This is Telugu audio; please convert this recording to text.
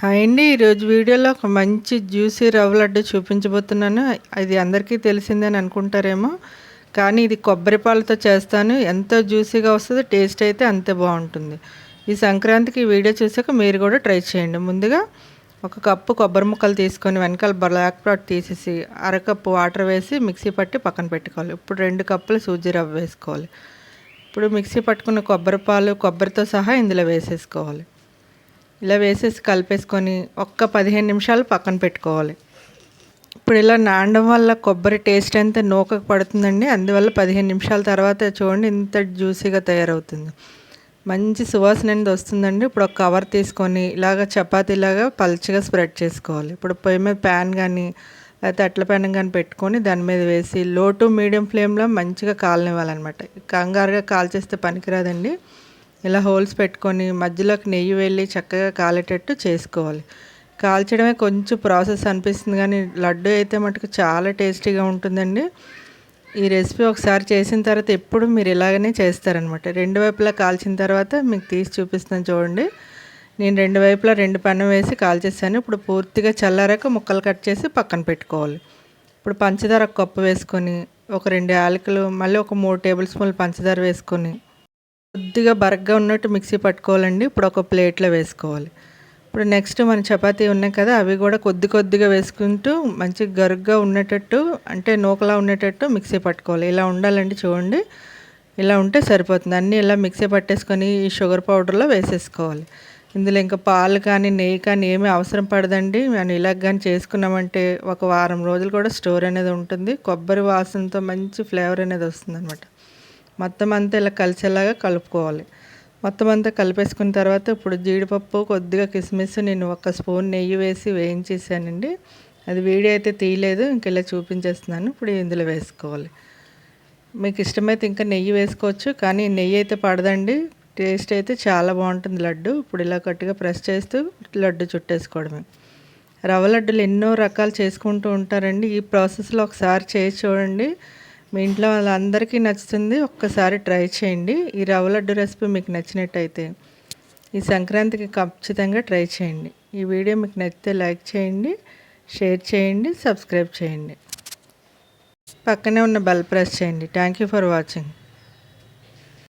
హాయ్ అండి. ఈరోజు వీడియోలో ఒక మంచి జ్యూసీ రవ్వ లడ్డు చూపించబోతున్నాను. అది అందరికీ తెలిసిందని అనుకుంటారేమో, కానీ ఇది కొబ్బరి పాలతో చేస్తాను. ఎంతో జ్యూసీగా వస్తుంది, టేస్ట్ అయితే అంతే బాగుంటుంది. ఈ సంక్రాంతికి ఈ వీడియో చూసాక మీరు కూడా ట్రై చేయండి. ముందుగా ఒక కప్పు కొబ్బరి ముక్కలు తీసుకొని వెనకాల బ్లాక్ పార్ట్ తీసేసి అరకప్పు వాటర్ వేసి మిక్సీ పట్టి పక్కన పెట్టుకోవాలి. ఇప్పుడు 2 కప్పులు సూజీ రవ్వ వేసుకోవాలి. ఇప్పుడు మిక్సీ పట్టుకున్న కొబ్బరి పాలు కొబ్బరితో సహా ఇందులో వేసేసుకోవాలి. ఇలా వేసేసి కలిపేసుకొని ఒక్క 15 నిమిషాలు పక్కన పెట్టుకోవాలి. ఇప్పుడు ఇలా నానడం వల్ల కొబ్బరి టేస్ట్ అంతా నూకకు పడుతుందండి. అందువల్ల 15 నిమిషాల తర్వాత చూడండి ఇంత జ్యూసీగా తయారవుతుంది. మంచి సువాసన అనేది వస్తుందండి. ఇప్పుడు ఒక కవర్ తీసుకొని ఇలాగ చపాతీలాగా పల్చగా స్ప్రెడ్ చేసుకోవాలి. ఇప్పుడు పొయ్యి మీద ప్యాన్ కానీ లేకపోతే అట్ల పెనం కానీ పెట్టుకొని దాని మీద వేసి లో టు మీడియం ఫ్లేమ్లో మంచిగా కాలనివ్వాలన్నమాట. కంగారుగా కాల్చేస్తే పనికిరాదండి. ఇలా హోల్స్ పెట్టుకొని మధ్యలోకి నెయ్యి వెళ్ళి చక్కగా కాలేటట్టు చేసుకోవాలి. కాల్చడమే కొంచెం ప్రాసెస్ అనిపిస్తుంది, కానీ లడ్డు అయితే మటుకు చాలా టేస్టీగా ఉంటుందండి. ఈ రెసిపీ ఒకసారి చేసిన తర్వాత ఎప్పుడు మీరు ఇలాగనే చేస్తారనమాట. 2 వైపులా కాల్చిన తర్వాత మీకు తీసి చూపిస్తాను చూడండి. నేను 2 వైపులా 2 పెనం వేసి కాల్చేసాను. ఇప్పుడు పూర్తిగా చల్లారాక ముక్కలు కట్ చేసి పక్కన పెట్టుకోవాలి. ఇప్పుడు పంచదార ఒక కప్పు వేసుకొని ఒక 2 యాలకులు మళ్ళీ ఒక 3 టేబుల్ స్పూన్లు పంచదార వేసుకొని కొద్దిగా బరగ్గా ఉన్నట్టు మిక్సీ పట్టుకోవాలండి. ఇప్పుడు ఒక ప్లేట్లో వేసుకోవాలి. ఇప్పుడు నెక్స్ట్ మన చపాతీ ఉన్నాయి కదా, అవి కూడా కొద్దిగా వేసుకుంటూ మంచి గరుగ్గా ఉండేటట్టు, అంటే నూకలా ఉండేటట్టు మిక్సీ పట్టుకోవాలి. ఇలా ఉండాలండి చూడండి. ఇలా ఉంటే సరిపోతుంది. అన్నీ ఇలా మిక్సీ పట్టేసుకొని ఈ షుగర్ పౌడర్లో వేసేసుకోవాలి. ఇందులో ఇంకా పాలు కానీ నెయ్యి కానీ ఏమీ అవసరం పడదండి. మనం ఇలా కానీ చేసుకున్నామంటే ఒక వారం రోజులు కూడా స్టోర్ అనేది ఉంటుంది. కొబ్బరి వాసనతో మంచి ఫ్లేవర్ అనేది వస్తుంది అనమాట. మొత్తం అంతా ఇలా కలిసేలాగా కలుపుకోవాలి. మొత్తం అంతా కలిపేసుకున్న తర్వాత ఇప్పుడు జీడిపప్పు కొద్దిగా కిస్మిస్ నేను 1 స్పూన్ నెయ్యి వేసి వేయించేసానండి. అది వీడియో అయితే తీయలేదు, ఇంక ఇలా చూపించేస్తున్నాను. ఇప్పుడు ఇందులో వేసుకోవాలి. మీకు ఇష్టమైతే ఇంకా నెయ్యి వేసుకోవచ్చు, కానీ నెయ్యి అయితే పడదండి. టేస్ట్ అయితే చాలా బాగుంటుంది లడ్డు. ఇప్పుడు ఇలా గట్టిగా ప్రెస్ చేస్తూ లడ్డు చుట్టేసుకోవడమే. రవ్వ లడ్డులు ఎన్నో రకాలు చేసుకుంటూ ఉంటారండి. ఈ ప్రాసెస్లో ఒకసారి చేసి చూడండి, మీ ఇంట్లో వాళ్ళందరికీ నచ్చుతుంది. ఒక్కసారి ట్రై చేయండి. ఈ రవ్వ లడ్డు రెసిపీ మీకు నచ్చినట్టయితే ఈ సంక్రాంతికి ఖచ్చితంగా ట్రై చేయండి. ఈ వీడియో మీకు నచ్చితే లైక్ చేయండి, షేర్ చేయండి, సబ్స్క్రైబ్ చేయండి. పక్కనే ఉన్న బెల్ ప్రెస్ చేయండి. Thank you for watching.